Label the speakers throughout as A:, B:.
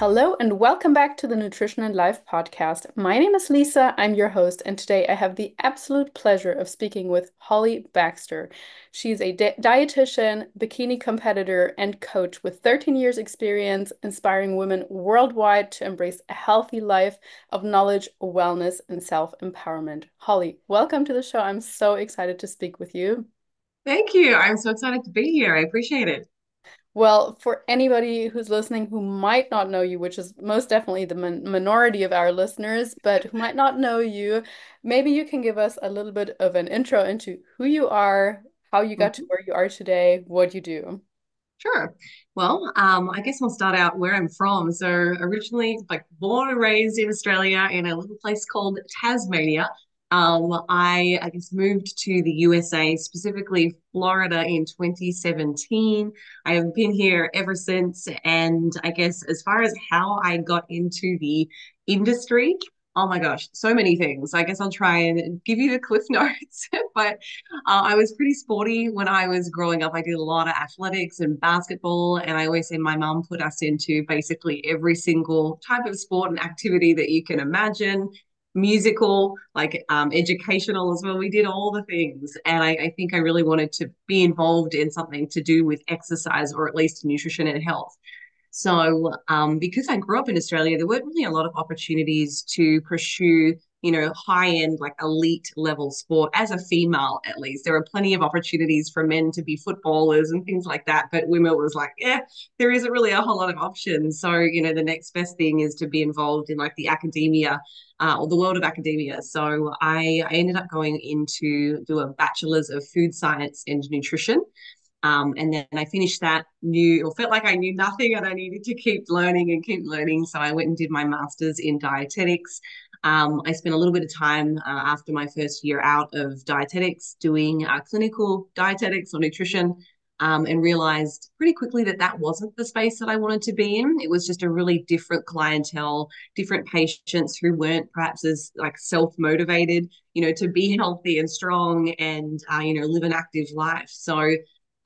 A: Hello and welcome back to the Nutrition and Life podcast. My name is Lisa, I'm your host, and today I have the absolute pleasure of speaking with Holly Baxter. She's a dietitian, bikini competitor, and coach with 13 years experience inspiring women worldwide to embrace a healthy life of knowledge, wellness, and self-empowerment. Holly, welcome to the show. I'm so excited to speak with you.
B: Thank you. I'm so excited to be here. I appreciate it.
A: Well, for anybody who's listening who might not know you, which is most definitely the minority of our listeners, but who might not know you, maybe you can give us a little bit of an intro into who you are, how you got to
B: Mhm.
A: where you are today, what you do.
B: Sure. Well, I guess I'll start out where I'm from. So originally, like born and raised in Australia in a little place called Tasmania. I guess moved to the USA, specifically Florida in 2017. I have been here ever since. And I guess as far as how I got into the industry, oh my gosh, so many things. I guess I'll try and give you the cliff notes, but I was pretty sporty when I was growing up. I did a lot of athletics and basketball, and I always say my mom put us into basically every single type of sport and activity that you can imagine. Musical, like educational as well. We did all the things. And I think I really wanted to be involved in something to do with exercise or at least nutrition and health. So, because I grew up in Australia, there weren't really a lot of opportunities to pursue, high end, like elite level sport as a female, at least. There were plenty of opportunities for men to be footballers and things like that. But women was like, yeah, there isn't really a whole lot of options. So, the next best thing is to be involved in like the academia or the world of academia. So, I ended up going into do a bachelor's of food science and nutrition. And then I finished that, knew or felt like I knew nothing and I needed to keep learning and keep learning. So I went and did my master's in dietetics. I spent a little bit of time after my first year out of dietetics doing clinical dietetics or nutrition, and realized pretty quickly that that wasn't the space that I wanted to be in. It was just a really different clientele, different patients who weren't perhaps as like self-motivated, to be healthy and strong and, live an active life. So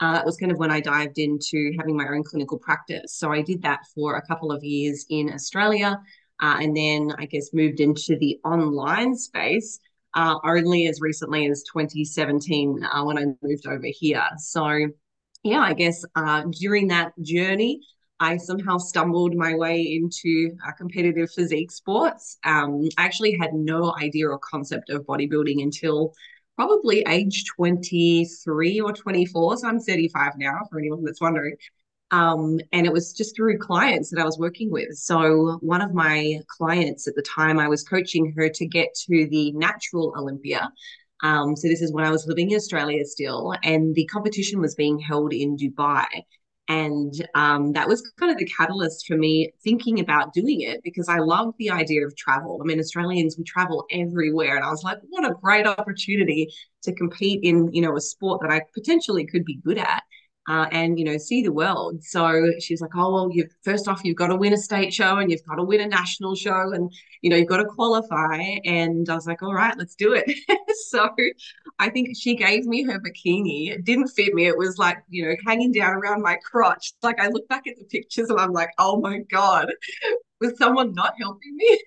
B: that was kind of when I dived into having my own clinical practice. So I did that for a couple of years in Australia, and then I guess moved into the online space only as recently as 2017 when I moved over here. So, yeah, I guess during that journey, I somehow stumbled my way into competitive physique sports. I actually had no idea or concept of bodybuilding until probably age 23 or 24. So I'm 35 now, for anyone that's wondering. And it was just through clients that I was working with. So one of my clients at the time, I was coaching her to get to the natural Olympia. So this is when I was living in Australia still, and the competition was being held in Dubai. And that was kind of the catalyst for me thinking about doing it because I love the idea of travel. I mean, Australians, we travel everywhere. And I was like, what a great opportunity to compete in, a sport that I potentially could be good at. And see the world. So she's like, oh well, you first off you've got to win a state show and you've got to win a national show and you've got to qualify. And I was like, all right, let's do it. So I think she gave me her bikini. It didn't fit me. It was like, hanging down around my crotch. Like I look back at the pictures and I'm like, oh my God, was someone not helping me?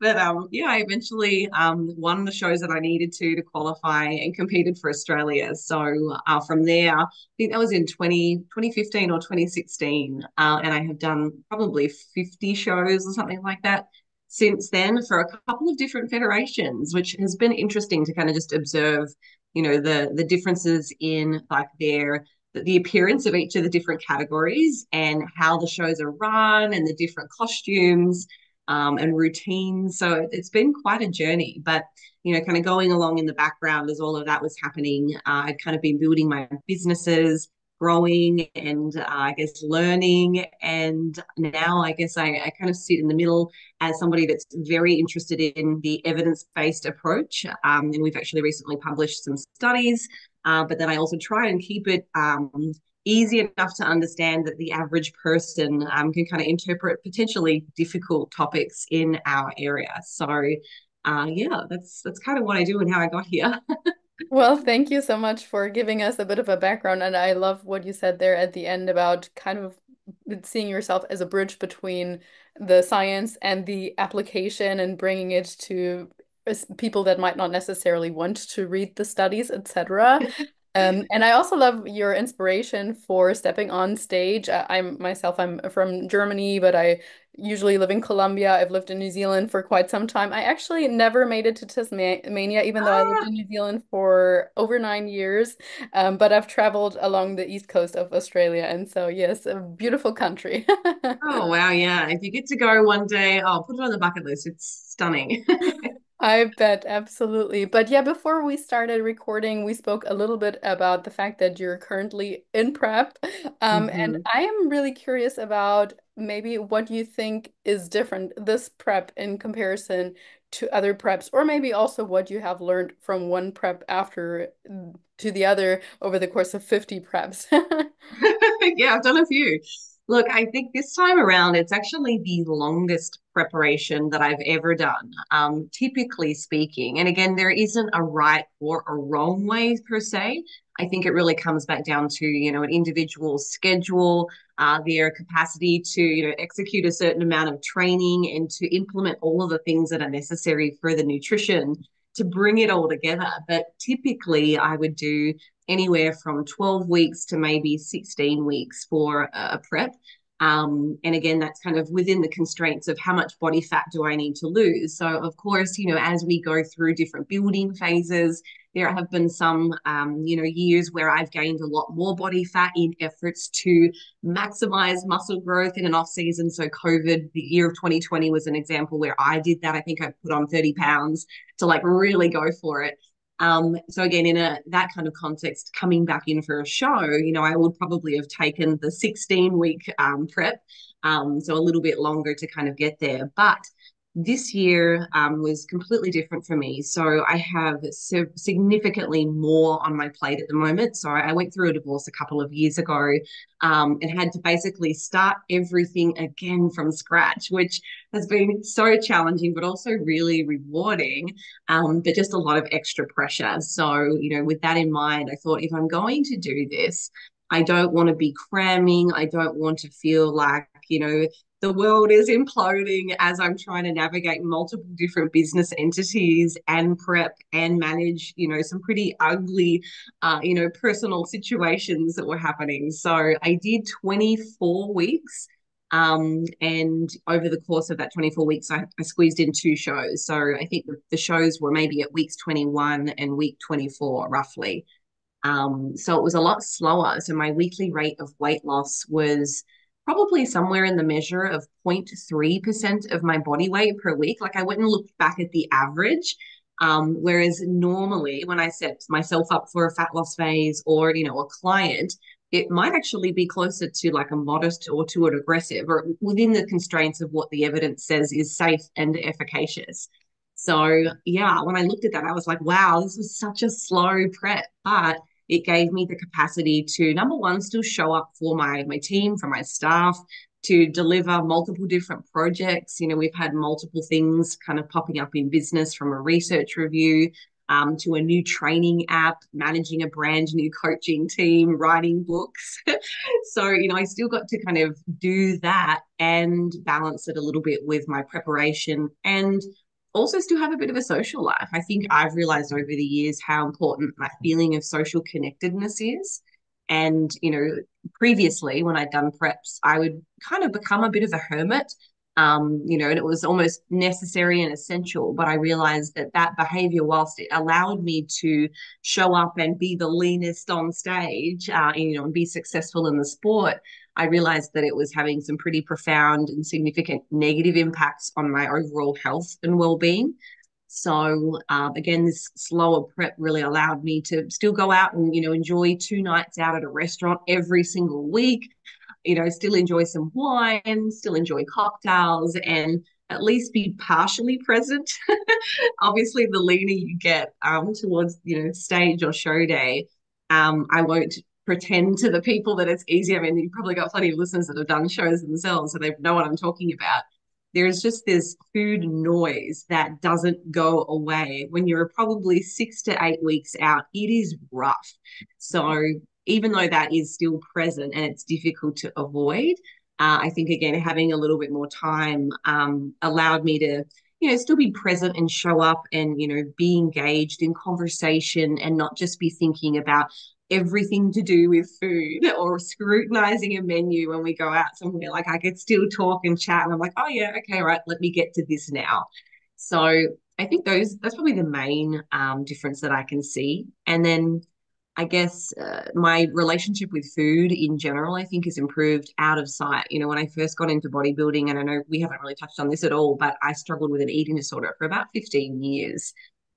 B: But yeah, I eventually won the shows that I needed to qualify and competed for Australia. So from there, I think that was in 2015 or 2016. And I have done probably 50 shows or something like that since then for a couple of different federations, which has been interesting to kind of just observe, the differences in like the appearance of each of the different categories and how the shows are run and the different costumes and routines. So it's been quite a journey, but kind of going along in the background as all of that was happening, I'd kind of been building my businesses, growing and I guess learning. And now I guess I kind of sit in the middle as somebody that's very interested in the evidence-based approach. And we've actually recently published some studies, but then I also try and keep it easy enough to understand that the average person can kind of interpret potentially difficult topics in our area. So, yeah, that's kind of what I do and how I got here.
A: Well, thank you so much for giving us a bit of a background. And I love what you said there at the end about kind of seeing yourself as a bridge between the science and the application and bringing it to people that might not necessarily want to read the studies, etc. And I also love your inspiration for stepping on stage. I'm from Germany, but I usually live in Colombia. I've lived in New Zealand for quite some time. I actually never made it to Tasmania, even though I lived
B: Ah,
A: in New Zealand for over 9 years. But I've traveled along the east coast of Australia, and so yes, a beautiful country.
B: oh wow, yeah. If you get to go one day, I'll put it on the bucket list. It's stunning.
A: I bet, absolutely. But yeah, before we started recording, we spoke a little bit about the fact that you're currently in prep. And
B: hmm
A: I am really curious about maybe what you think is different this prep in comparison to other preps, or maybe also what you have learned from one prep after to the other over the course of 50 preps.
B: Yeah, I've done a few. Look, I think this time around, it's actually the longest preparation that I've ever done, typically speaking. And again, there isn't a right or a wrong way per se. I think it really comes back down to, an individual's schedule, their capacity to, execute a certain amount of training and to implement all of the things that are necessary for the nutrition to bring it all together. But typically, I would do anywhere from 12 weeks to maybe 16 weeks for a prep. And again, that's kind of within the constraints of how much body fat do I need to lose. So, of course, as we go through different building phases, there have been some, years where I've gained a lot more body fat in efforts to maximize muscle growth in an off season. So, COVID, the year of 2020 was an example where I did that. I think I put on 30 pounds to like really go for it. So again, in that kind of context, coming back in for a show, I would probably have taken the 16-week prep, so a little bit longer to kind of get there. But this year was completely different for me. So I have significantly more on my plate at the moment. So I went through a divorce a couple of years ago and had to basically start everything again from scratch, which has been so challenging, but also really rewarding, but just a lot of extra pressure. So, with that in mind, I thought if I'm going to do this, I don't want to be cramming. I don't want to feel like, the world is imploding as I'm trying to navigate multiple different business entities and prep and manage, some pretty ugly, personal situations that were happening. So I did 24 weeks. And over the course of that 24 weeks, I squeezed in two shows. So I think the shows were maybe at weeks 21 and week 24, roughly. So it was a lot slower. So my weekly rate of weight loss was probably somewhere in the measure of 0.3% of my body weight per week. Like I went and looked back at the average. Whereas normally when I set myself up for a fat loss phase or, a client, it might actually be closer to like a modest or to an aggressive or within the constraints of what the evidence says is safe and efficacious. So yeah, when I looked at that, I was like, wow, this was such a slow prep, but it gave me the capacity to number one, still show up for my team, for my staff, to deliver multiple different projects. We've had multiple things kind of popping up in business from a research review to a new training app, managing a brand new coaching team, writing books. So, I still got to kind of do that and balance it a little bit with my preparation and also still have a bit of a social life. I think I've realized over the years how important that feeling of social connectedness is. And, previously when I'd done preps, I would kind of become a bit of a hermit, and it was almost necessary and essential. But I realized that behavior, whilst it allowed me to show up and be the leanest on stage, and be successful in the sport, I realized that it was having some pretty profound and significant negative impacts on my overall health and well-being. So again, this slower prep really allowed me to still go out and enjoy 2 nights out at a restaurant every single week. Still enjoy some wine, still enjoy cocktails, and at least be partially present. Obviously, the leaner you get towards stage or show day, I won't pretend to the people that it's easy. I mean, you've probably got plenty of listeners that have done shows themselves, so they know what I'm talking about. There's just this food noise that doesn't go away. When you're probably 6 to 8 weeks out, it is rough. So even though that is still present and it's difficult to avoid, I think, again, having a little bit more time allowed me to, still be present and show up and, be engaged in conversation and not just be thinking about everything to do with food or scrutinizing a menu when we go out somewhere. Like I could still talk and chat, and I'm like, oh yeah, okay, right, let me get to this now. So I think that's probably the main difference that I can see. And then I guess my relationship with food in general, I think, has improved out of sight. When I first got into bodybuilding, and I know we haven't really touched on this at all, but I struggled with an eating disorder for about 15 years.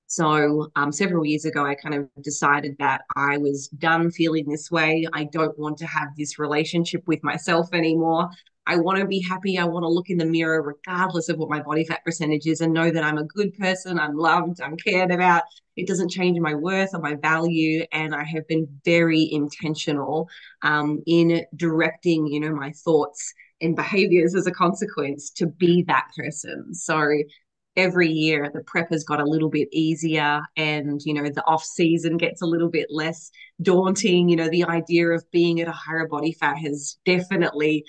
B: So, several years ago, I kind of decided that I was done feeling this way. I don't want to have this relationship with myself anymore. I want to be happy. I want to look in the mirror, regardless of what my body fat percentage is, and know that I'm a good person. I'm loved. I'm cared about. It doesn't change my worth or my value. And I have been very intentional in directing, my thoughts and behaviors as a consequence to be that person. So, every year the prep has got a little bit easier, and the off season gets a little bit less daunting. The idea of being at a higher body fat has definitely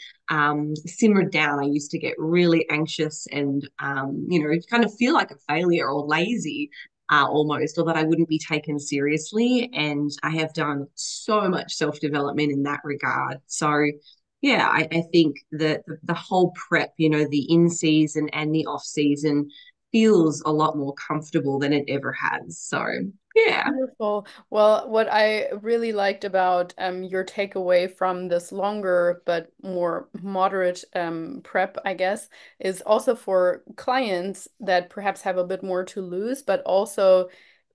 B: simmered down. I used to get really anxious and kind of feel like a failure or lazy, almost, or that I wouldn't be taken seriously. And I have done so much self-development in that regard. So yeah, I think that the whole prep, the in season and the off season feels a lot more comfortable than it ever has. So, yeah.
A: Wonderful. Well, what I really liked about your takeaway from this longer but more moderate prep, I guess, is also for clients that perhaps have a bit more to lose, but also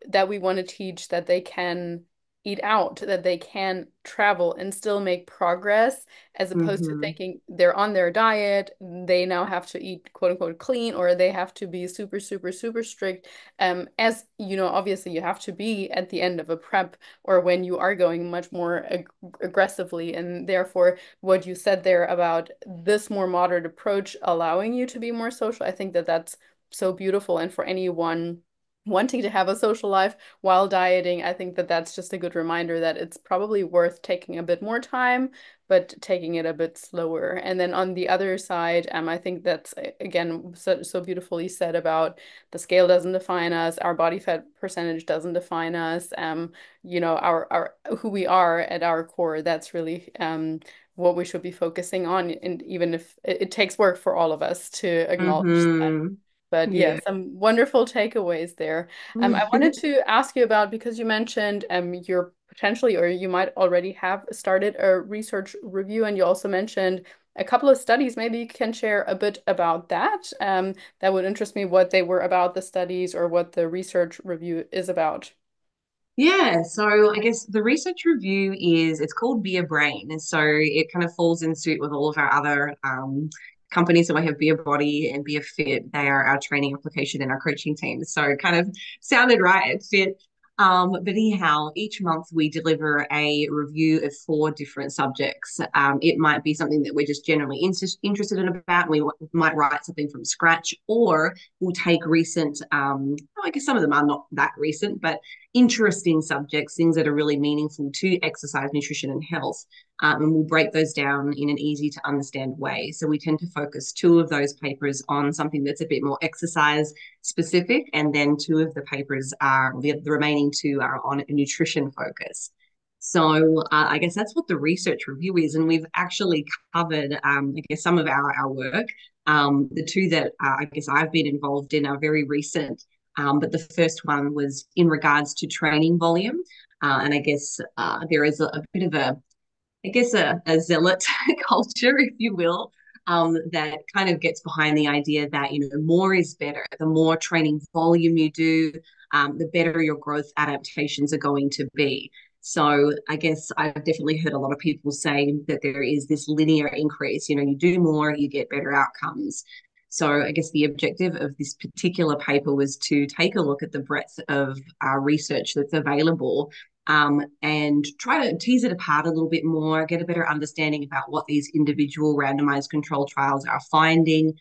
A: that we want to teach that they can eat out, that they can travel and still make progress, as opposed to
B: Mm-hmm.
A: thinking they're on their diet, they now have to eat quote unquote clean, or they have to be super, super, super strict. As you know, obviously you have to be at the end of a prep or when you are going much more aggressively. And therefore, what you said there about this more moderate approach allowing you to be more social, I think that that's so beautiful. And for anyone wanting to have a social life while dieting, I think that that's just a good reminder that it's probably worth taking a bit more time, but taking it a bit slower. And then on the other side, I think that's again so beautifully said about the scale doesn't define us, our body fat percentage doesn't define us. Our who we are at our core, that's really what we should be focusing on. And even if it takes work for all of us to acknowledge that.
B: Mm-hmm.
A: But yeah,
B: Yeah.
A: some wonderful takeaways there. I wanted to ask you about, because you mentioned you're potentially, or you might already have started a research review, and you also mentioned a couple of studies. Maybe you can share a bit about that. That would interest me, what they were about, the studies, or what the research review is about.
B: Yeah, so I guess the research review it's called Beer Brain. And so it kind of falls in suit with all of our other companies. So I have Beer Body and Beer Fit. They are our training application and our coaching team. So it kind of sounded right, it fit. But anyhow, each month we deliver a review of four different subjects. It might be something that we're just generally interested in about. We might write something from scratch, or we'll take recent, I guess some of them are not that recent, but interesting subjects, things that are really meaningful to exercise, nutrition, and health. And we'll break those down in an easy to understand way. So we tend to focus two of those papers on something that's a bit more exercise specific, and then two of the papers are the remaining two are on a nutrition focus. So I guess that's what the research review is, and we've actually covered, I guess, some of our work. The two that I guess I've been involved in are very recent, but the first one was in regards to training volume. And I guess there is a bit of a zealot culture, if you will, that kind of gets behind the idea that, more is better. The more training volume you do, the better your growth adaptations are going to be. So I guess I've definitely heard a lot of people say that there is this linear increase. You do more, you get better outcomes. So I guess the objective of this particular paper was to take a look at the breadth of research that's available, and try to tease it apart a little bit more, get a better understanding about what these individual randomized control trials are finding,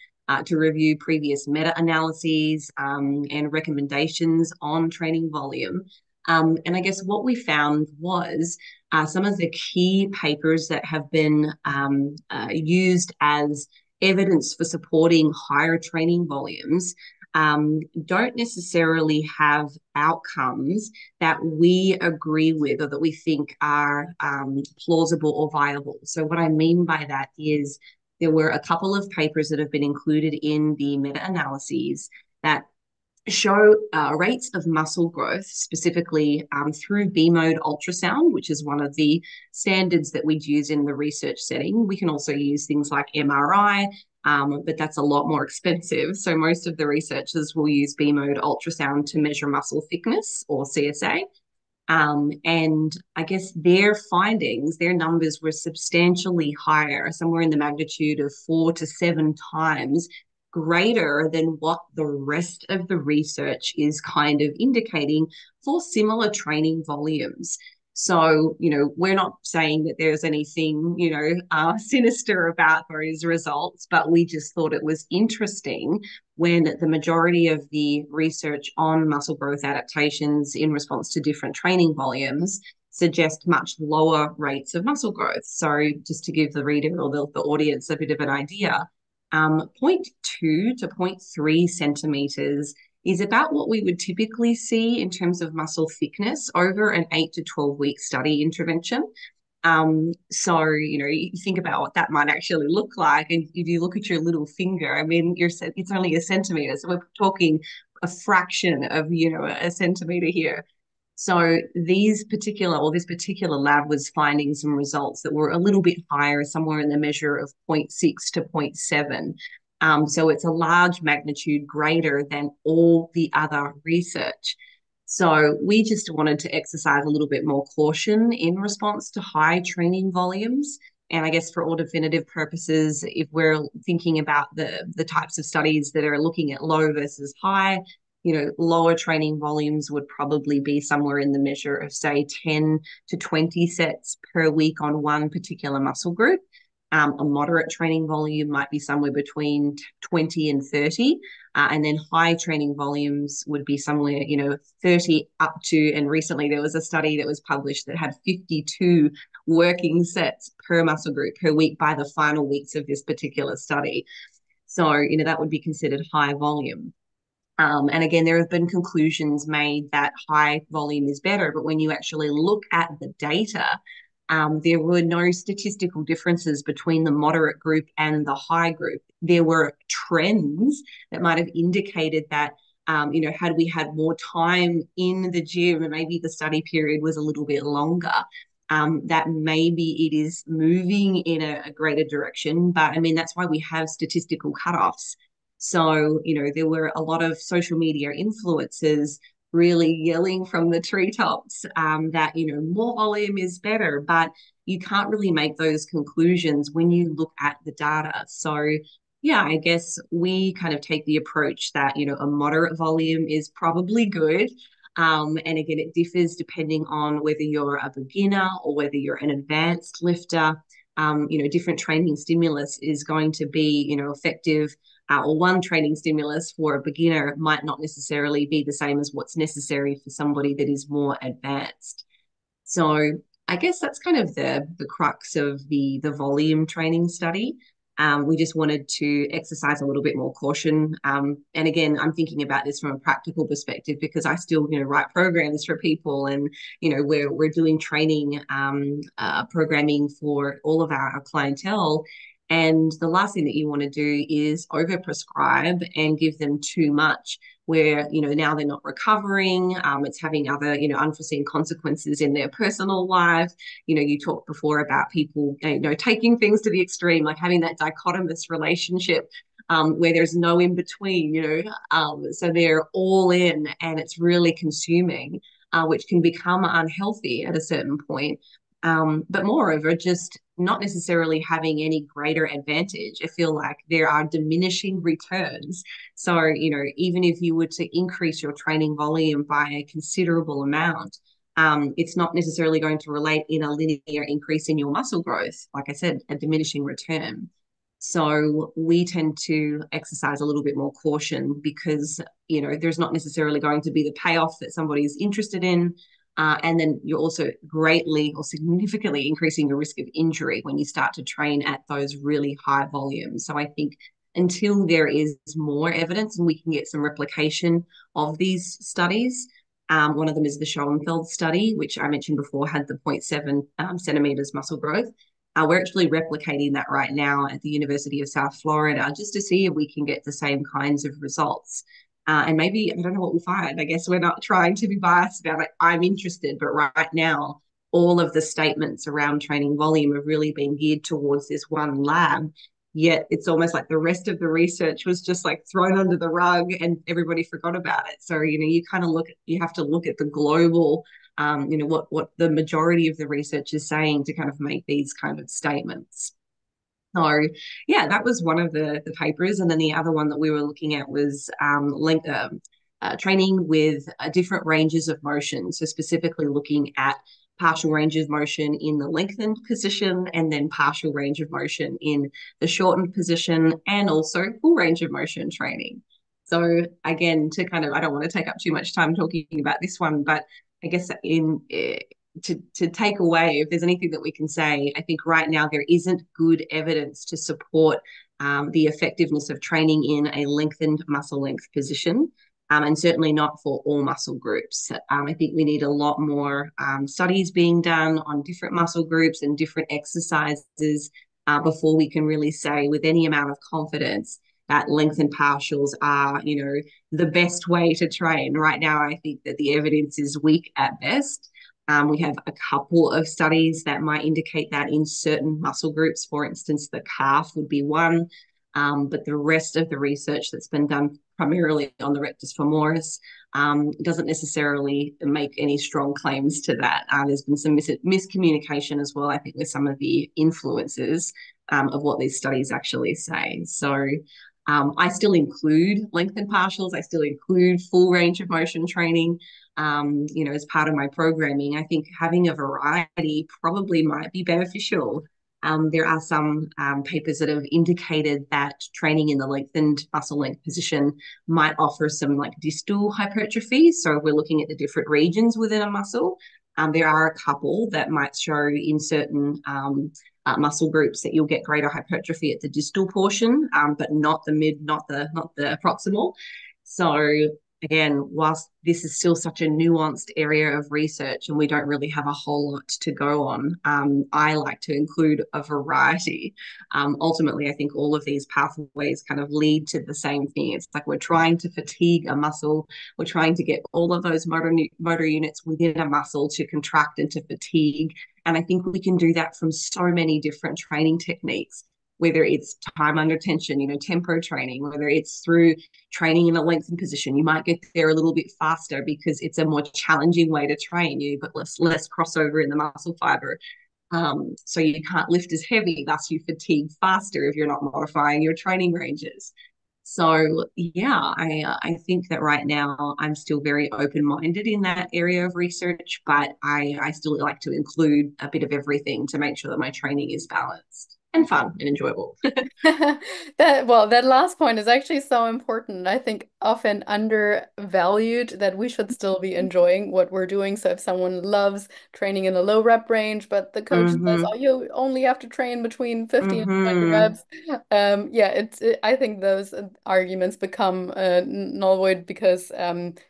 B: to review previous meta-analyses and recommendations on training volume. And I guess what we found was some of the key papers that have been used as evidence for supporting higher training volumes don't necessarily have outcomes that we agree with or that we think are plausible or viable. So, what I mean by that is there were a couple of papers that have been included in the meta-analyses that show rates of muscle growth, specifically through B mode ultrasound, which is one of the standards that we'd use in the research setting. We can also use things like MRI, but that's a lot more expensive. So most of the researchers will use B mode ultrasound to measure muscle thickness or CSA. And I guess their findings, their numbers were substantially higher, somewhere in the magnitude of 4 to 7 times greater than what the rest of the research is kind of indicating for similar training volumes. So, we're not saying that there's anything, sinister about those results, but we just thought it was interesting when the majority of the research on muscle growth adaptations in response to different training volumes suggest much lower rates of muscle growth. So, just to give the reader or the audience a bit of an idea, zero point 0.2 to zero point 0.3 centimeters is about what we would typically see in terms of muscle thickness over an 8 to 12 week study intervention. So, you think about what that might actually look like. And if you look at your little finger, I mean, it's only a centimeter. So we're talking a fraction of, a centimeter here. So this particular lab was finding some results that were a little bit higher, somewhere in the measure of 0.6 to 0.7. So it's a large magnitude greater than all the other research. So we just wanted to exercise a little bit more caution in response to high training volumes. And I guess for all definitive purposes, if we're thinking about the types of studies that are looking at low versus high, lower training volumes would probably be somewhere in the measure of, say, 10 to 20 sets per week on one particular muscle group. A moderate training volume might be somewhere between 20 and 30. And then high training volumes would be somewhere, 30 up to, and recently there was a study that was published that had 52 working sets per muscle group per week by the final weeks of this particular study. So, that would be considered high volume. And again, there have been conclusions made that high volume is better, but when you actually look at the data, there were no statistical differences between the moderate group and the high group. There were trends that might have indicated that, had we had more time in the gym and maybe the study period was a little bit longer, that maybe it is moving in a greater direction. But I mean, that's why we have statistical cutoffs. So, there were a lot of social media influencers really yelling from the treetops that, more volume is better, but you can't really make those conclusions when you look at the data. So, yeah, I guess we kind of take the approach that, a moderate volume is probably good. And again, it differs depending on whether you're a beginner or whether you're an advanced lifter. Different training stimulus is going to be, effective, or one training stimulus for a beginner might not necessarily be the same as what's necessary for somebody that is more advanced. So I guess that's kind of the crux of the volume training study. We just wanted to exercise a little bit more caution. And again, I'm thinking about this from a practical perspective because I still, write programs for people, and we're doing training programming for all of our clientele. And the last thing that you want to do is overprescribe and give them too much, where now they're not recovering. It's having other unforeseen consequences in their personal life. You talked before about people taking things to the extreme, like having that dichotomous relationship where there's no in between. So they're all in, and it's really consuming, which can become unhealthy at a certain point. But moreover, just not necessarily having any greater advantage. I feel like there are diminishing returns. So, even if you were to increase your training volume by a considerable amount, it's not necessarily going to relate in a linear increase in your muscle growth. Like I said, a diminishing return. So we tend to exercise a little bit more caution because, there's not necessarily going to be the payoff that somebody is interested in. And then you're also greatly or significantly increasing your risk of injury when you start to train at those really high volumes. So I think until there is more evidence and we can get some replication of these studies, one of them is the Schoenfeld study, which I mentioned before had the zero point 0.7 centimeters muscle growth. We're actually replicating that right now at the University of South Florida just to see if we can get the same kinds of results. And maybe, I don't know what we'll find. I guess we're not trying to be biased about it. I'm interested, but right now, all of the statements around training volume have really been geared towards this one lab. Yet it's almost like the rest of the research was just like thrown under the rug and everybody forgot about it. So, you kind of you have to look at the global, what the majority of the research is saying to kind of make these kind of statements. So, yeah, that was one of the papers. And then the other one that we were looking at was training with different ranges of motion. So, specifically looking at partial range of motion in the lengthened position and then partial range of motion in the shortened position and also full range of motion training. So, again, I don't want to take up too much time talking about this one, but I guess to take away, if there's anything that we can say, I think right now there isn't good evidence to support the effectiveness of training in a lengthened muscle length position, and certainly not for all muscle groups. I think we need a lot more studies being done on different muscle groups and different exercises before we can really say with any amount of confidence that lengthened partials are, the best way to train. Right now, I think that the evidence is weak at best. We have a couple of studies that might indicate that in certain muscle groups. For instance, the calf would be one, but the rest of the research that's been done primarily on the rectus femoris doesn't necessarily make any strong claims to that. There's been some miscommunication as well, I think, with some of the influences of what these studies actually say. So I still include lengthened partials. I still include full range of motion training, as part of my programming. I think having a variety probably might be beneficial. There are some papers that have indicated that training in the lengthened muscle length position might offer some like distal hypertrophy. So we're looking at the different regions within a muscle. There are a couple that might show in certain muscle groups that you'll get greater hypertrophy at the distal portion, but not the mid, not the proximal. So again, whilst this is still such a nuanced area of research and we don't really have a whole lot to go on, I like to include a variety. Ultimately, I think all of these pathways kind of lead to the same thing. It's like we're trying to fatigue a muscle. We're trying to get all of those motor units within a muscle to contract and to fatigue. And I think we can do that from so many different training techniques, whether it's time under tension, tempo training, whether it's through training in a lengthened position. You might get there a little bit faster because it's a more challenging way to train you, but less crossover in the muscle fiber. So you can't lift as heavy, thus you fatigue faster if you're not modifying your training ranges. So yeah, I think that right now I'm still very open-minded in that area of research, but I still like to include a bit of everything to make sure that my training is balanced and fun and enjoyable.
A: That last point is actually so important. I think often undervalued that we should still be enjoying what we're doing. So if someone loves training in a low rep range, but the coach says,
B: Mm-hmm.
A: "Oh, you only have to train between 50 and 20
B: Mm-hmm.
A: reps," I think those arguments become null void because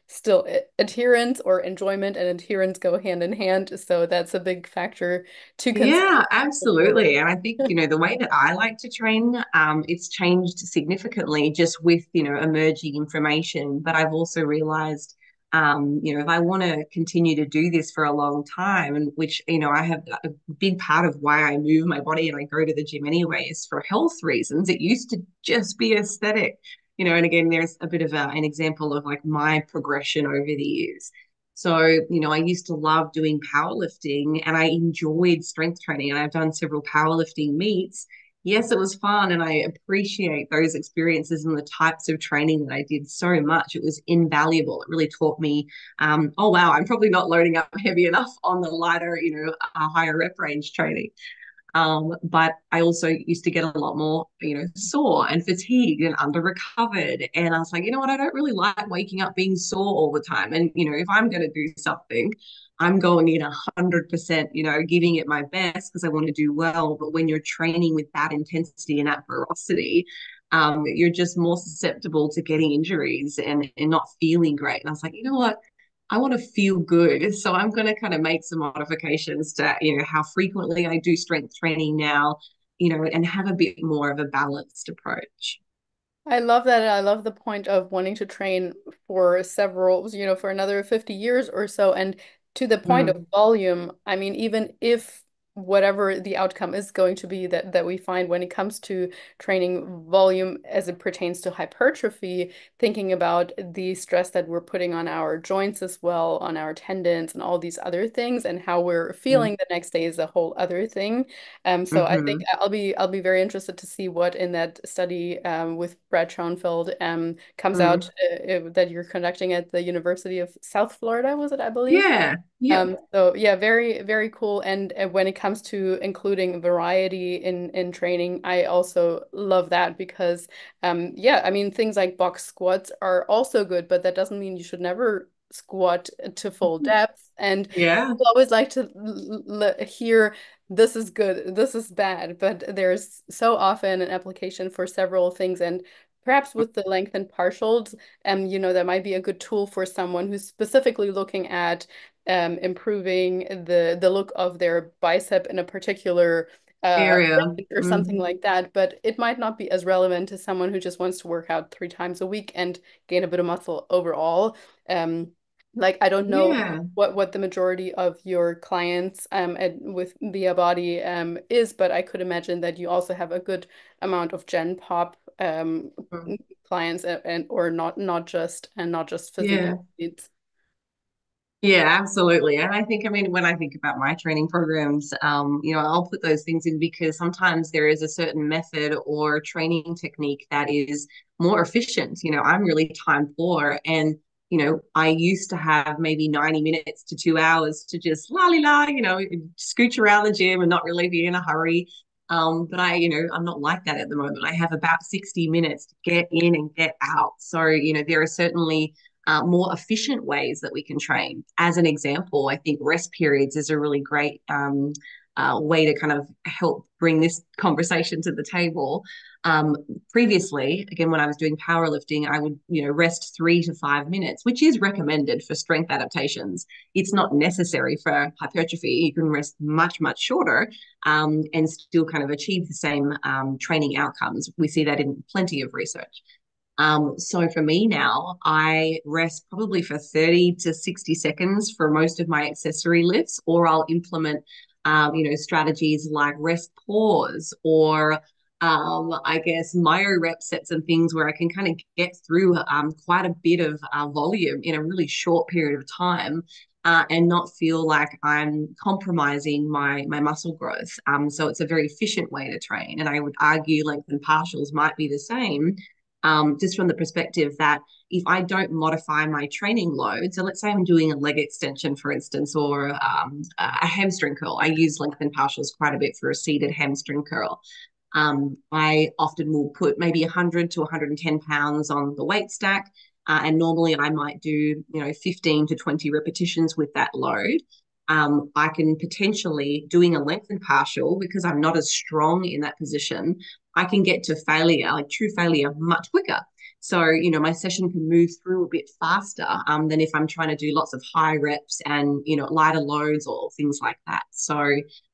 A: still adherence or enjoyment and adherence go hand in hand. So that's a big factor to consider.
B: Yeah, absolutely. And I think, the way that I like to train, it's changed significantly just with, emerging information. But I've also realized, if I want to continue to do this for a long time, and which, I have a big part of why I move my body and I go to the gym anyway is for health reasons. It used to just be aesthetic, and again, there's a bit of an example of like my progression over the years. So, I used to love doing powerlifting and I enjoyed strength training and I've done several powerlifting meets. Yes, it was fun and I appreciate those experiences and the types of training that I did so much. It was invaluable. It really taught me, oh, wow, I'm probably not loading up heavy enough on the lighter, higher rep range training. But I also used to get a lot more, sore and fatigued and under recovered. And I was like, you know what? I don't really like waking up being sore all the time. And, if I'm going to do something, I'm going in 100%, giving it my best because I want to do well. But when you're training with that intensity and that ferocity, you're just more susceptible to getting injuries and not feeling great. And I was like, you know what? I want to feel good. So I'm going to kind of make some modifications to, how frequently I do strength training now, and have a bit more of a balanced approach.
A: I love that. I love the point of wanting to train for several, for another 50 years or so. And to the point of
B: Mm,
A: volume, I mean, even if whatever the outcome is going to be that we find when it comes to training volume as it pertains to hypertrophy, thinking about the stress that we're putting on our joints as well, on our tendons and all these other things, and how we're
B: mm,
A: feeling the next day is a whole other thing. So I think
B: mm-hmm.
A: I'll be very interested to see what in that study with Brad Schoenfeld comes out
B: Mm.
A: that you're conducting at the University of South Florida, was it, I believe?
B: Yeah. Yep.
A: So yeah, very, very cool. And when it comes to including variety in training, I also love that because yeah, I mean things like box squats are also good, but that doesn't mean you should never squat to full depth. And
B: Yeah.
A: people always like to hear this is good, this is bad, but there's so often an application for several things. And perhaps with the lengthened partials, that might be a good tool for someone who's specifically looking at improving the look of their bicep in a particular
B: Area.
A: range or something
B: Mm.
A: like that. But it might not be as relevant to someone who just wants to work out 3 times a week and gain a bit of muscle overall. Um, like I don't know
B: Yeah.
A: what the majority of your clients with Be a Body is, but I could imagine that you also have a good amount of Gen Pop
B: Mm.
A: clients and or not just physique
B: Yeah.
A: athletes.
B: Yeah, absolutely. And I think, I mean, when I think about my training programs, I'll put those things in because sometimes there is a certain method or training technique that is more efficient. I'm really time poor. And, I used to have maybe 90 minutes to 2 hours to just la li la, scooch around the gym and not really be in a hurry. But I'm not like that at the moment. I have about 60 minutes to get in and get out. So, there are certainly more efficient ways that we can train. As an example, I think rest periods is a really great way to kind of help bring this conversation to the table. Previously, again, when I was doing powerlifting, I would, rest 3 to 5 minutes, which is recommended for strength adaptations. It's not necessary for hypertrophy. You can rest much, much shorter and still kind of achieve the same training outcomes. We see that in plenty of research. So for me now, I rest probably for 30 to 60 seconds for most of my accessory lifts, or I'll implement, strategies like rest pause or I guess myo rep sets and things where I can kind of get through quite a bit of volume in a really short period of time. And not feel like I'm compromising my muscle growth. So it's a very efficient way to train. And I would argue length and partials might be the same, just from the perspective that if I don't modify my training load, so let's say I'm doing a leg extension, for instance, or a hamstring curl. I use length and partials quite a bit for a seated hamstring curl. I often will put maybe 100 to 110 pounds on the weight stack. And normally I might do, 15 to 20 repetitions with that load. I can potentially doing a length and partial because I'm not as strong in that position. I can get to failure, like true failure, much quicker. So, my session can move through a bit faster than if I'm trying to do lots of high reps and, lighter loads or things like that. So,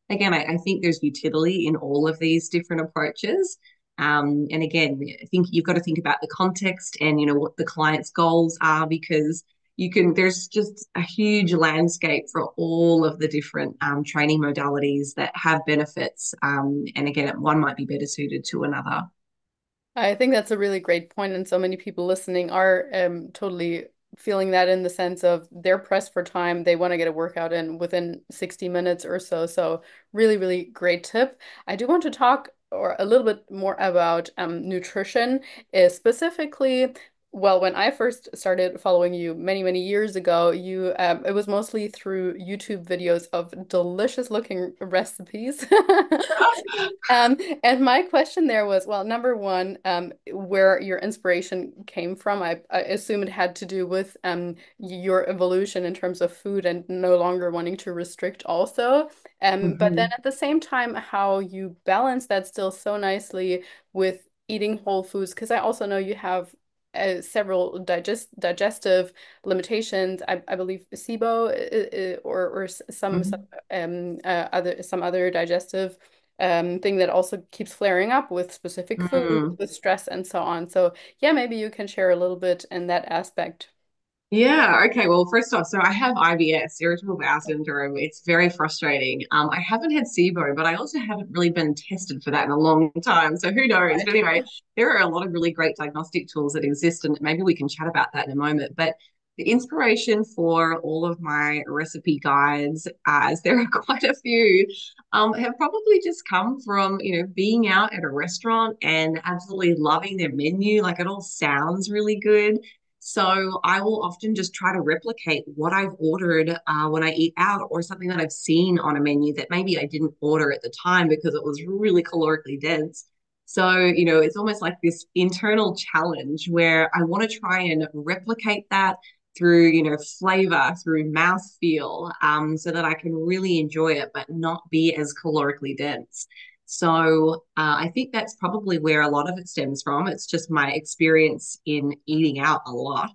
B: again, I think there's utility in all of these different approaches. And again, I think you've got to think about the context and, what the client's goals are because there's just a huge landscape for all of the different training modalities that have benefits. And again, one might be better suited to another.
A: I think that's a really great point, and so many people listening are totally feeling that in the sense of they're pressed for time. They want to get a workout in within 60 minutes or so. So really, really great tip. I do want to talk or a little bit more about nutrition, specifically. Well, when I first started following you many, many years ago, it was mostly through YouTube videos of delicious looking recipes. Um, and my question there was, well, number one, where your inspiration came from. I assume it had to do with your evolution in terms of food and no longer wanting to restrict also. But then
B: Mhm.
A: at the same time, how you balance that still so nicely with eating whole foods, because I also know you have several digestive limitations. I believe SIBO or
B: Mhm.
A: some other digestive thing that also keeps flaring up with specific foods,
B: Mm.
A: with stress and so on. So yeah, maybe you can share a little bit in that aspect.
B: Yeah, okay. Well, first off, so I have IBS, irritable bowel syndrome. It's very frustrating. I haven't had SIBO, but I also haven't really been tested for that in a long time. So who knows? But
A: Right.
B: anyway, there are a lot of really great diagnostic tools that exist, and maybe we can chat about that in a moment. But the inspiration for all of my recipe guides, as there are quite a few, have probably just come from, being out at a restaurant and absolutely loving their menu. Like it all sounds really good. So I will often just try to replicate what I've ordered when I eat out or something that I've seen on a menu that maybe I didn't order at the time because it was really calorically dense. So, it's almost like this internal challenge where I want to try and replicate that through, flavor, through mouthfeel, so that I can really enjoy it, but not be as calorically dense. So I think that's probably where a lot of it stems from. It's just my experience in eating out a lot.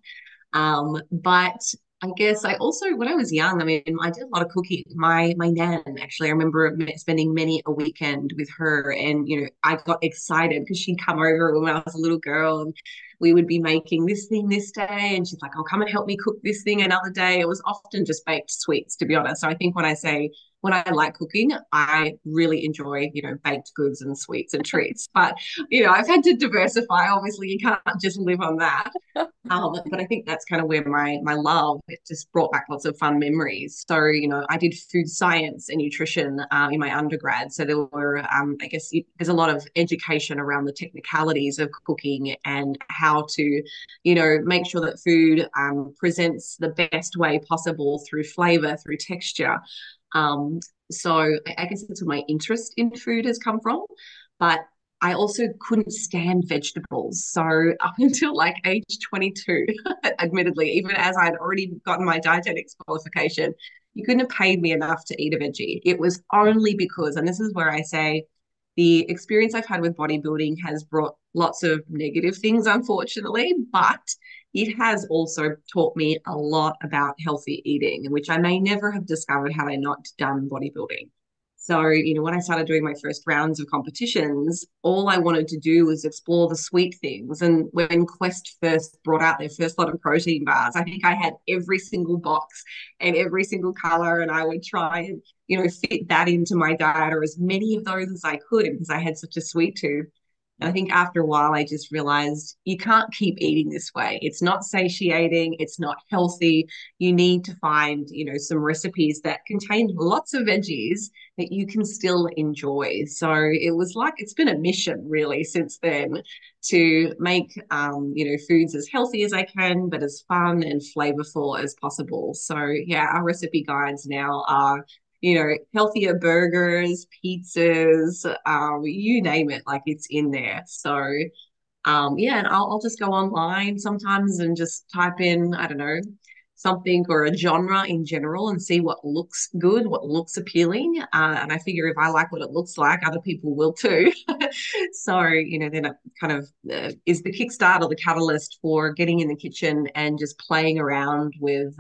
B: But I guess I also, when I was young, I mean, I did a lot of cooking. My nan, actually, I remember spending many a weekend with her, and I got excited because she'd come over when I was a little girl, and we would be making this thing this day, and she's like, "Oh, come and help me cook this thing another day." It was often just baked sweets, to be honest. So I think when I like cooking, I really enjoy, baked goods and sweets and treats. But I've had to diversify. Obviously, you can't just live on that. But I think that's kind of where my love, it just brought back lots of fun memories. So, I did food science and nutrition in my undergrad. So there were, I guess, there's a lot of education around the technicalities of cooking and how to, make sure that food presents the best way possible through flavor, through texture. Um, so I guess that's where my interest in food has come from. But I also couldn't stand vegetables. So up until like age 22, admittedly, even as I'd already gotten my dietetics qualification, you couldn't have paid me enough to eat a veggie. It was only because, and this is where I say the experience I've had with bodybuilding has brought lots of negative things, unfortunately, but it has also taught me a lot about healthy eating, which I may never have discovered had I not done bodybuilding. So, when I started doing my first rounds of competitions, all I wanted to do was explore the sweet things. And when Quest first brought out their first lot of protein bars, I think I had every single box and every single color, and I would try and, fit that into my diet or as many of those as I could because I had such a sweet tooth. And I think after a while, I just realized you can't keep eating this way. It's not satiating. It's not healthy. You need to find, some recipes that contain lots of veggies that you can still enjoy. So it was like it's been a mission really since then to make, foods as healthy as I can, but as fun and flavorful as possible. So yeah, our recipe guides now are healthier burgers, pizzas, you name it, like it's in there. So, yeah, and I'll just go online sometimes and just type in, I don't know, something or a genre in general and see what looks good, what looks appealing. And I figure if I like what it looks like, other people will too. So, then it kind of is the kickstart or the catalyst for getting in the kitchen and just playing around with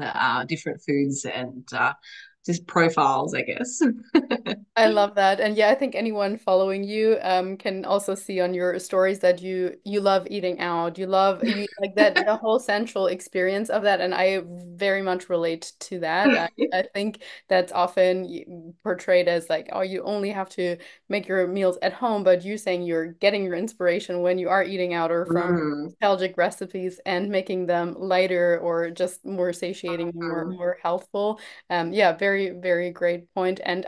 B: different foods and just profiles, I guess.
A: I love that. And yeah, I think anyone following you can also see on your stories that you love eating out. You like that the whole central experience of that, and I very much relate to that. I think that's often portrayed as like, oh, you only have to make your meals at home, but you saying you're getting your inspiration when you are eating out or from
B: Mm.
A: nostalgic recipes and making them lighter or just more satiating, more healthful. Yeah, very very, very great point. And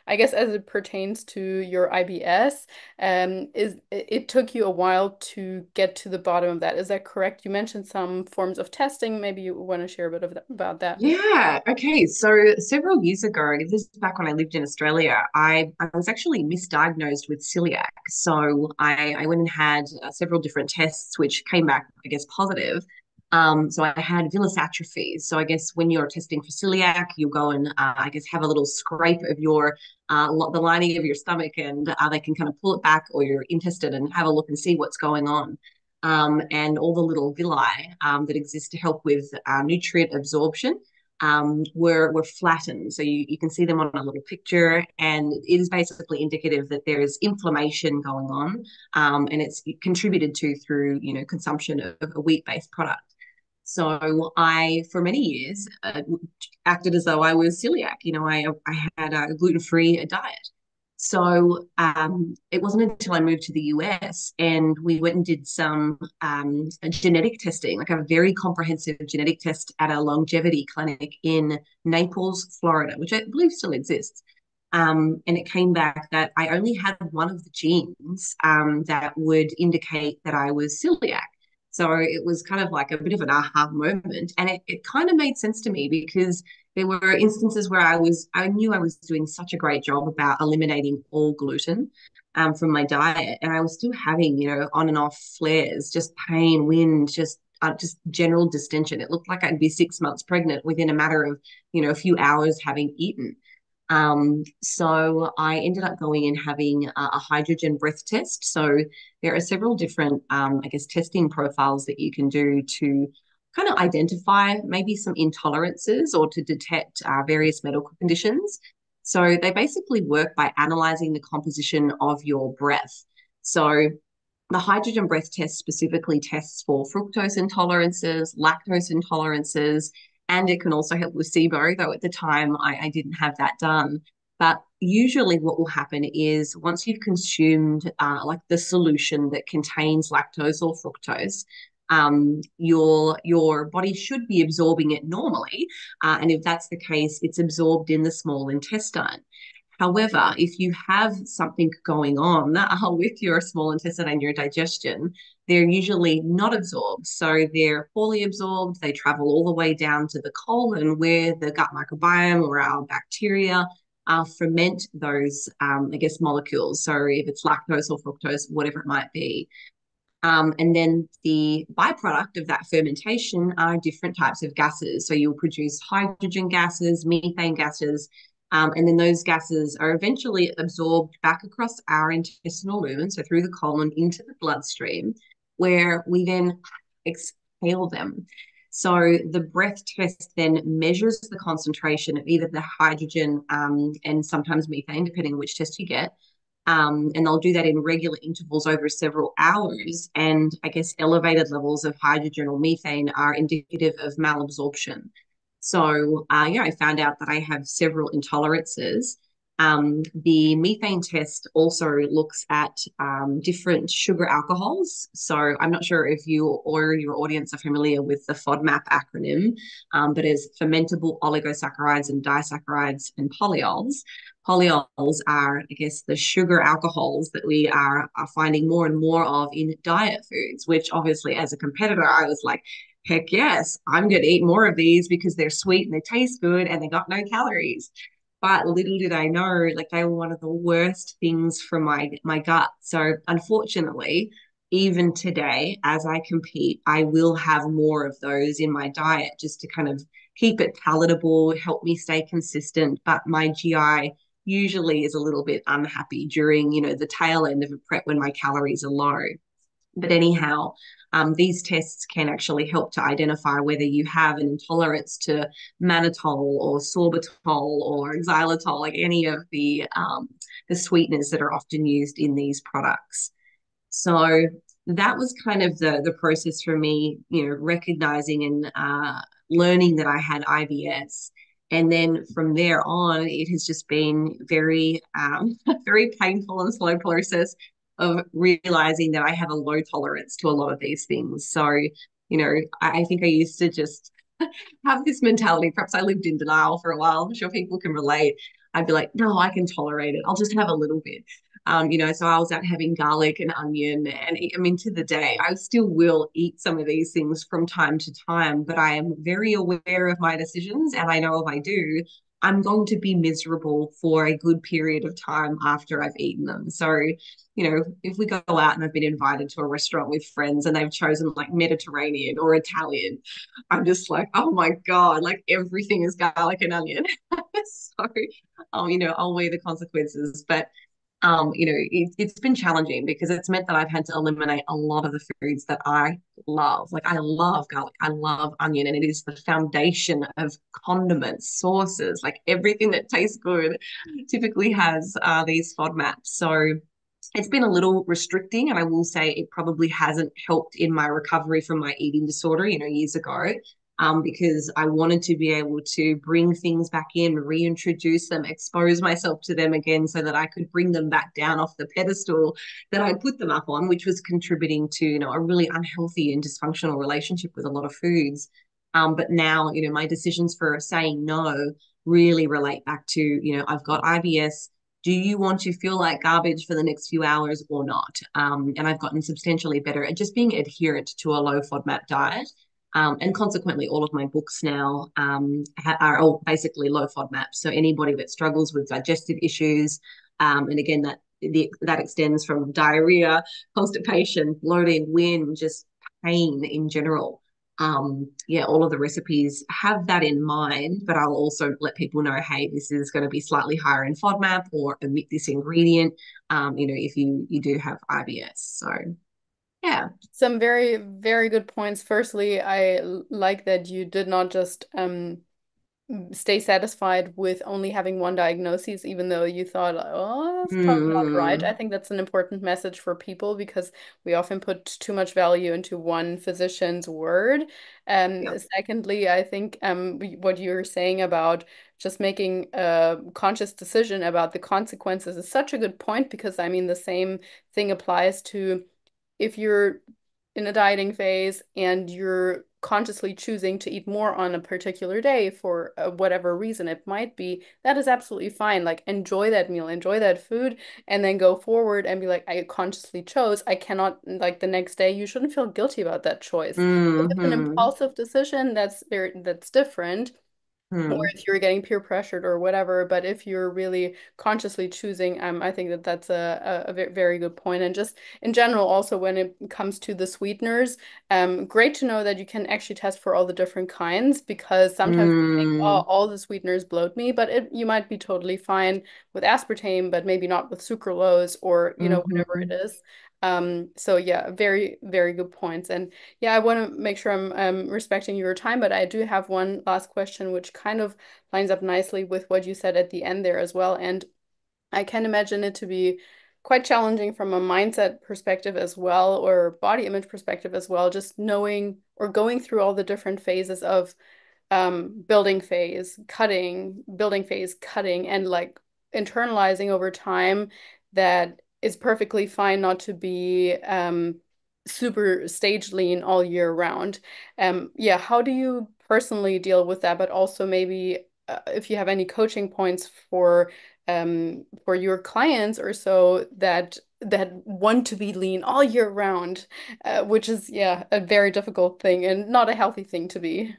A: I guess as it pertains to your IBS, it took you a while to get to the bottom of that. Is that correct? You mentioned some forms of testing. Maybe you want to share a bit of about that.
B: Yeah. Okay. So several years ago, this is back when I lived in Australia, I was actually misdiagnosed with celiac. So I went and had several different tests, which came back, I guess, positive. So I had villus atrophy. So I guess when you're testing for celiac, you'll go and I guess have a little scrape of your the lining of your stomach, and they can kind of pull it back, or your intestine, and have a look and see what's going on. And all the little villi that exist to help with nutrient absorption were flattened. So you can see them on a little picture, and it is basically indicative that there is inflammation going on, and it's contributed to through consumption of a wheat-based product. So I, for many years, acted as though I was celiac. I had a gluten-free diet. So it wasn't until I moved to the US and we went and did some genetic testing, like a very comprehensive genetic test at a longevity clinic in Naples, Florida, which I believe still exists. And it came back that I only had one of the genes that would indicate that I was celiac. So it was kind of like a bit of an aha moment. And it kind of made sense to me because there were instances where I knew I was doing such a great job about eliminating all gluten from my diet. And I was still having, on and off flares, just pain, wind, just general distension. It looked like I'd be 6 months pregnant within a matter of, a few hours having eaten. So I ended up going and having a hydrogen breath test. So there are several different, I guess, testing profiles that you can do to kind of identify maybe some intolerances or to detect various medical conditions. So they basically work by analyzing the composition of your breath. So the hydrogen breath test specifically tests for fructose intolerances, lactose intolerances, and it can also help with SIBO, though at the time I didn't have that done. But usually what will happen is once you've consumed like the solution that contains lactose or fructose, your body should be absorbing it normally. And if that's the case, it's absorbed in the small intestine. However, if you have something going on with your small intestine and your digestion, they're usually not absorbed. So they're poorly absorbed. They travel all the way down to the colon where the gut microbiome or our bacteria ferment those, I guess, molecules. So if it's lactose or fructose, whatever it might be. And then the byproduct of that fermentation are different types of gases. So you'll produce hydrogen gases, methane gases, and then those gases are eventually absorbed back across our intestinal lumen, so through the colon into the bloodstream, where we then exhale them. So the breath test then measures the concentration of either the hydrogen and sometimes methane, depending on which test you get. And they'll do that in regular intervals over several hours. And I guess elevated levels of hydrogen or methane are indicative of malabsorption. So, I found out that I have several intolerances. The methane test also looks at different sugar alcohols. So, I'm not sure if you or your audience are familiar with the FODMAP acronym, but it's fermentable oligosaccharides and disaccharides and polyols. Polyols are, I guess, the sugar alcohols that we are finding more and more of in diet foods, which obviously, as a competitor, I was like, heck yes, I'm going to eat more of these because they're sweet and they taste good and they got no calories. But little did I know, like they were one of the worst things for my gut. So unfortunately, even today, as I compete, I will have more of those in my diet just to kind of keep it palatable, help me stay consistent. But my GI usually is a little bit unhappy during, the tail end of a prep when my calories are low. But anyhow, these tests can actually help to identify whether you have an intolerance to mannitol or sorbitol or xylitol, like any of the sweeteners that are often used in these products. So that was kind of the process for me, recognizing and learning that I had IBS. And then from there on, it has just been very, very painful and slow process of realizing that I have a low tolerance to a lot of these things. So, I think I used to just have this mentality. Perhaps I lived in denial for a while. I'm sure people can relate. I'd be like, no, I can tolerate it. I'll just have a little bit. So I was out having garlic and onion, and I mean, to the day, I still will eat some of these things from time to time, but I am very aware of my decisions, and I know if I do, I'm going to be miserable for a good period of time after I've eaten them. So, if we go out and I've been invited to a restaurant with friends and they've chosen like Mediterranean or Italian, I'm just like, oh my God, like everything is garlic and onion. So, I'll weigh the consequences. But it's been challenging because it's meant that I've had to eliminate a lot of the foods that I love. Like I love garlic, I love onion, and it is the foundation of condiments, sauces, like everything that tastes good typically has these FODMAPs. So it's been a little restricting, and I will say it probably hasn't helped in my recovery from my eating disorder, years ago. Because I wanted to be able to bring things back in, reintroduce them, expose myself to them again so that I could bring them back down off the pedestal that I put them up on, which was contributing to, a really unhealthy and dysfunctional relationship with a lot of foods. But now, my decisions for saying no really relate back to, I've got IBS. Do you want to feel like garbage for the next few hours or not? And I've gotten substantially better at just being adherent to a low FODMAP diet. And consequently, all of my books now are all basically low FODMAP. So anybody that struggles with digestive issues, and again, that extends from diarrhea, constipation, bloating, wind, just pain in general. All of the recipes have that in mind, but I'll also let people know, hey, this is going to be slightly higher in FODMAP or omit this ingredient, if you do have IBS. So yeah.
A: Some very, very good points. Firstly, like that you did not just stay satisfied with only having one diagnosis, even though you thought, oh, that's probably not right. I
B: Mm,
A: think that's an important message for people because we often put too much value into one physician's word.
B: yeah.
A: Secondly, I think what you're saying about just making a conscious decision about the consequences is such a good point because I mean, the same thing applies to if you're in a dieting phase and you're consciously choosing to eat more on a particular day for whatever reason it might be, that is absolutely fine. Like, enjoy that meal, enjoy that food, and then go forward and be like, I consciously chose. I cannot, like, the next day, you shouldn't feel guilty about that choice. If it's an
B: Mm-hmm.
A: impulsive decision, that's different or
B: Mm,
A: if you're getting peer pressured or whatever. But if you're really consciously choosing, I think that that's a very good point. And just in general, also when it comes to the sweeteners, great to know that you can actually test for all the different kinds because sometimes we think, oh,
B: mm,
A: all the sweeteners bloat me, but you might be totally fine with aspartame, but maybe not with sucralose or, whatever it
B: mm-hmm.
A: is. So yeah, very, very good points. And yeah, I want to make sure I'm respecting your time, but I do have one last question, which kind of lines up nicely with what you said at the end there as well. And I can imagine it to be quite challenging from a mindset perspective as well, or body image perspective as well, just knowing or going through all the different phases of building phase, cutting, building phase, cutting, and like internalizing over time that it's perfectly fine not to be super stage lean all year round. Yeah, how do you personally deal with that? But also maybe if you have any coaching points for your clients or so that want to be lean all year round, which is yeah a very difficult thing and not a healthy thing to be.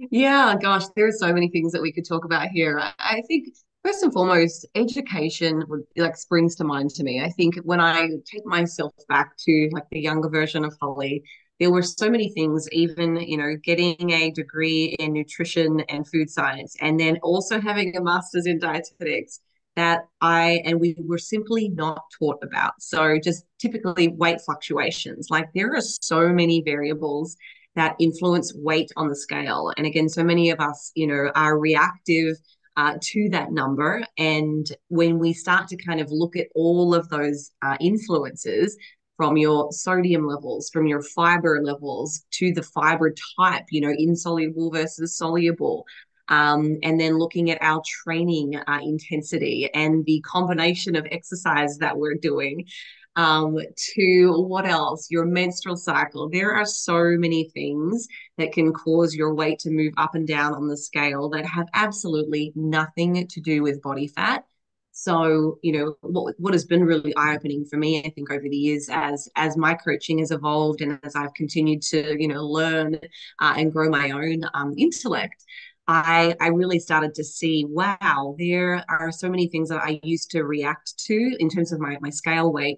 B: Yeah, gosh, there are so many things that we could talk about here. I think first and foremost, education would like springs to mind to me. I think when I take myself back to like the younger version of Holly, there were so many things, even, getting a degree in nutrition and food science, and then also having a master's in dietetics that we were simply not taught about. So just typically weight fluctuations. Like there are so many variables that influence weight on the scale. And again, so many of us, are reactive to that number. And when we start to kind of look at all of those influences, from your sodium levels, from your fiber levels to the fiber type, insoluble versus soluble. And then looking at our training intensity and the combination of exercise that we're doing, to what else? Your menstrual cycle. There are so many things that can cause your weight to move up and down on the scale that have absolutely nothing to do with body fat. So, what has been really eye-opening for me, I think, over the years as my coaching has evolved and as I've continued to, learn and grow my own intellect, I really started to see, wow, there are so many things that I used to react to in terms of my scale weight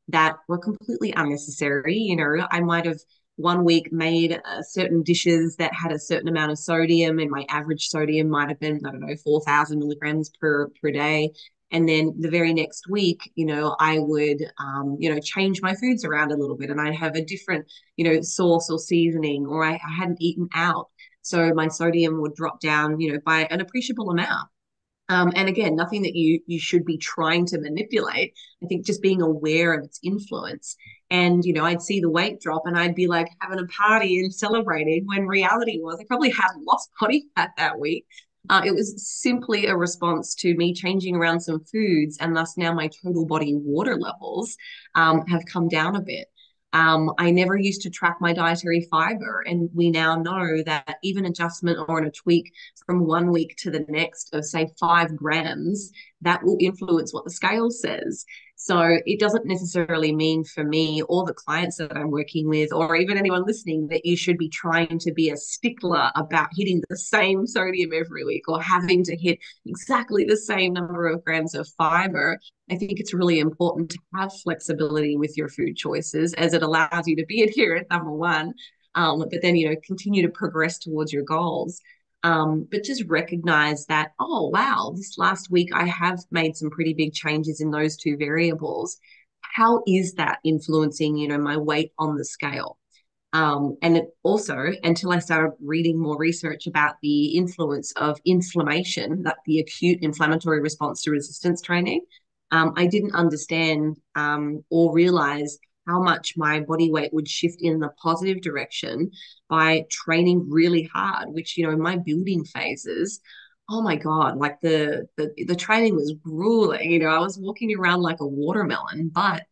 B: that were completely unnecessary. I might have one week made certain dishes that had a certain amount of sodium, and my average sodium might have been, I don't know, 4,000 milligrams per day. And then the very next week, I would, change my foods around a little bit, and I'd have a different, sauce or seasoning, or I hadn't eaten out. So my sodium would drop down, by an appreciable amount. And again, nothing that you should be trying to manipulate. I think just being aware of its influence. And, I'd see the weight drop and I'd be like having a party and celebrating when reality was I probably hadn't lost body fat that week. It was simply a response to me changing around some foods, and thus now my total body water levels have come down a bit. I never used to track my dietary fiber, and we now know that even adjustment or a tweak from one week to the next of, say, 5 grams, that will influence what the scale says. So it doesn't necessarily mean for me or the clients that I'm working with, or even anyone listening, that you should be trying to be a stickler about hitting the same sodium every week or having to hit exactly the same number of grams of fiber. I think it's really important to have flexibility with your food choices, as it allows you to be adherent, number one, but then, continue to progress towards your goals. But just recognize that, oh, wow, this last week I have made some pretty big changes in those two variables. How is that influencing, my weight on the scale? And it also, until I started reading more research about the influence of inflammation, that the acute inflammatory response to resistance training, I didn't understand or realize how much my body weight would shift in the positive direction by training really hard, which, in my building phases, oh my God, like the training was grueling. I was walking around like a watermelon, but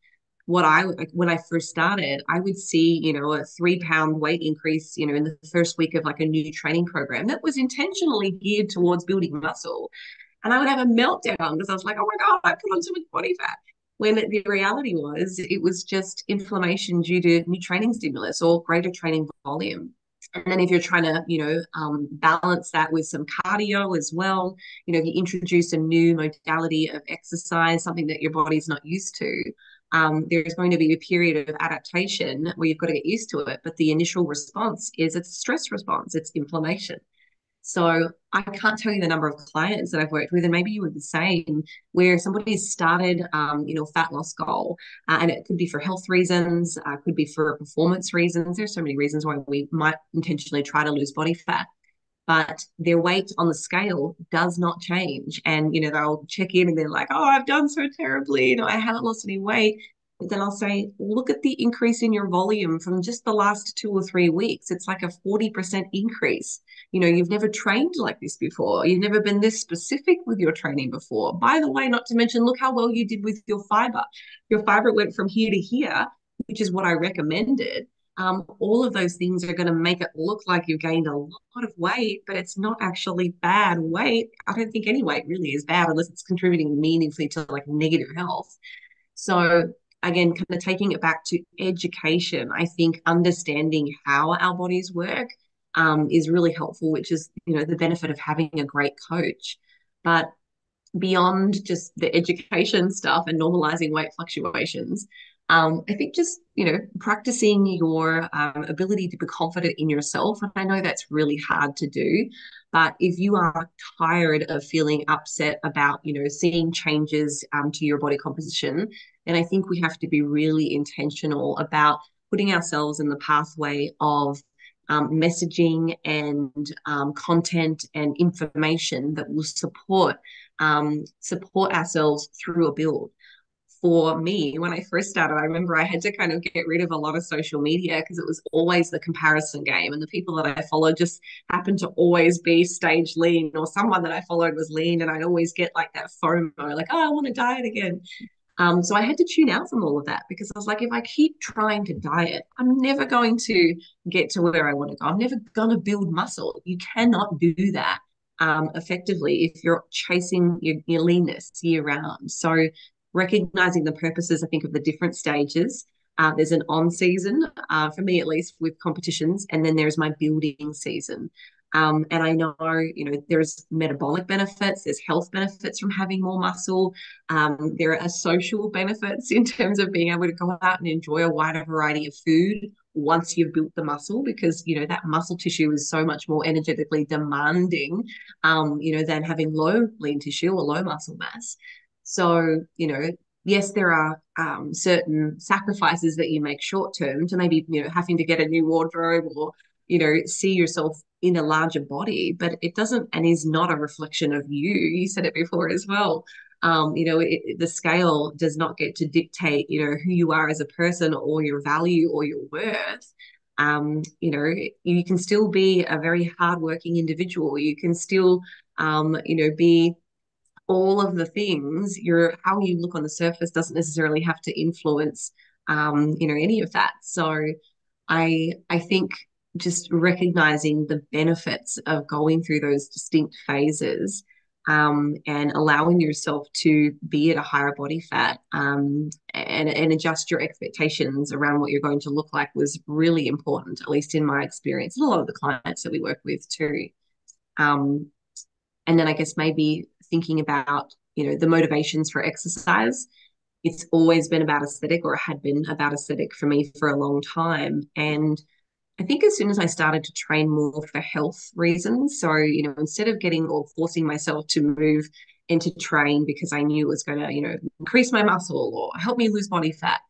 B: when I first started, I would see, a 3 pound weight increase, in the first week of like a new training program that was intentionally geared towards building muscle. And I would have a meltdown because I was like, oh my God, I put on too much body fat. When the reality was, it was just inflammation due to new training stimulus or greater training volume. And then if you're trying to, balance that with some cardio as well, if you introduce a new modality of exercise, something that your body's not used to, there's going to be a period of adaptation where you've got to get used to it. But the initial response is it's a stress response, it's inflammation. So I can't tell you the number of clients that I've worked with, and maybe you were the same, where somebody's started, fat loss goal, and it could be for health reasons, could be for performance reasons. There's so many reasons why we might intentionally try to lose body fat, but their weight on the scale does not change. And, they'll check in and they're like, oh, I've done so terribly. I haven't lost any weight. But then I'll say, look at the increase in your volume from just the last 2 or 3 weeks. It's like a 40% increase. You've never trained like this before. You've never been this specific with your training before. By the way, not to mention, look how well you did with your fiber. Your fiber went from here to here, which is what I recommended. All of those things are going to make it look like you've gained a lot of weight, but it's not actually bad weight. I don't think any weight really is bad unless it's contributing meaningfully to like negative health. So again, kind of taking it back to education, I think understanding how our bodies work is really helpful, which is, the benefit of having a great coach. But beyond just the education stuff and normalizing weight fluctuations, I think just, practicing your ability to be confident in yourself. And I know that's really hard to do, but if you are tired of feeling upset about, seeing changes to your body composition, then I think we have to be really intentional about putting ourselves in the pathway of messaging and content and information that will support ourselves through a build. For me, when I first started, I remember I had to kind of get rid of a lot of social media because it was always the comparison game. And the people that I followed just happened to always be stage lean, or someone that I followed was lean. And I'd always get like that FOMO, like, oh, I want to diet again. So I had to tune out from all of that because I was like, if I keep trying to diet, I'm never going to get to where I want to go. I'm never going to build muscle. You cannot do that effectively if you're chasing your leanness year round. So recognizing the purposes, I think, of the different stages. There's an on season, for me at least, with competitions, and then there's my building season. And I know, there's metabolic benefits, there's health benefits from having more muscle. There are social benefits in terms of being able to go out and enjoy a wider variety of food once you've built the muscle, because that muscle tissue is so much more energetically demanding, than having low lean tissue or low muscle mass. So, yes, there are certain sacrifices that you make short term to maybe, having to get a new wardrobe or, see yourself in a larger body, but it doesn't and is not a reflection of you. You said it before as well. The scale does not get to dictate, who you are as a person or your value or your worth. You can still be a very hardworking individual. You can still, be all of the things. How you look on the surface doesn't necessarily have to influence, any of that. So I think just recognizing the benefits of going through those distinct phases, and allowing yourself to be at a higher body fat, and adjust your expectations around what you're going to look like was really important, at least in my experience, and a lot of the clients that we work with too. Um, and then I guess maybe thinking about, the motivations for exercise. It's always been about aesthetic, or it had been about aesthetic for me for a long time. And I think as soon as I started to train more for health reasons, so, instead of getting or forcing myself to move and to train because I knew it was going to, increase my muscle or help me lose body fat,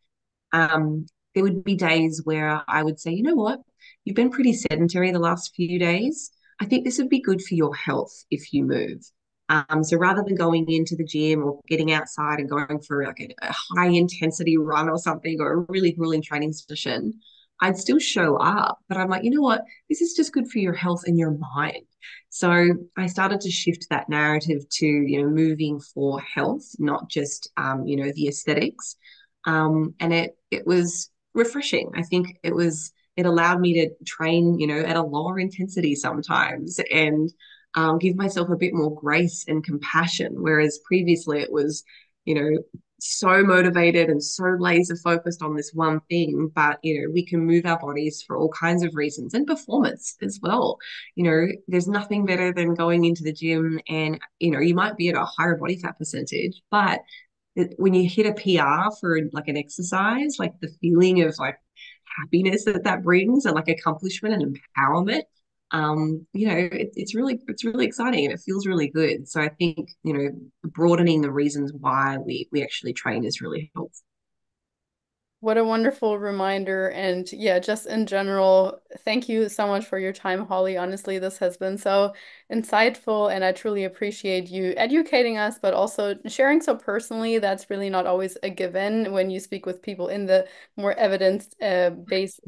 B: there would be days where I would say, you know what, you've been pretty sedentary the last few days. I think this would be good for your health if you move. So rather than going into the gym or getting outside and going for like a high intensity run or something, or a really grueling training session, I'd still show up. But I'm like, you know what? This is just good for your health and your mind. So I started to shift that narrative to, moving for health, not just, the aesthetics. And it was refreshing. I think it allowed me to train, at a lower intensity sometimes, and give myself a bit more grace and compassion. Whereas previously it was, so motivated and so laser focused on this one thing. But, we can move our bodies for all kinds of reasons, and performance as well. There's nothing better than going into the gym and, you might be at a higher body fat percentage, but when you hit a PR for like an exercise, like the feeling of like happiness that brings, and like accomplishment and empowerment, it's really exciting, and it feels really good. So I think, broadening the reasons why we actually train is really helpful.
A: What a wonderful reminder. And yeah, just in general, thank you so much for your time, Holly. Honestly, this has been so insightful, and I truly appreciate you educating us, but also sharing so personally. That's really not always a given when you speak with people in the more evidence based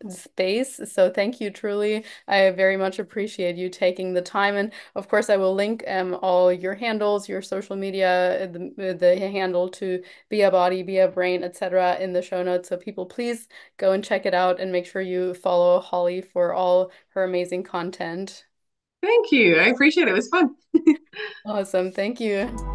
A: space. So thank you, truly. I very much appreciate you taking the time. And of course, I will link all your handles, your social media, the handle to Be a Body, Be a Brain, etc. in the show notes. So people, please go and check it out, and make sure you follow Holly for all her amazing content.
B: Thank you. I appreciate it. It was fun.
A: Awesome. Thank you.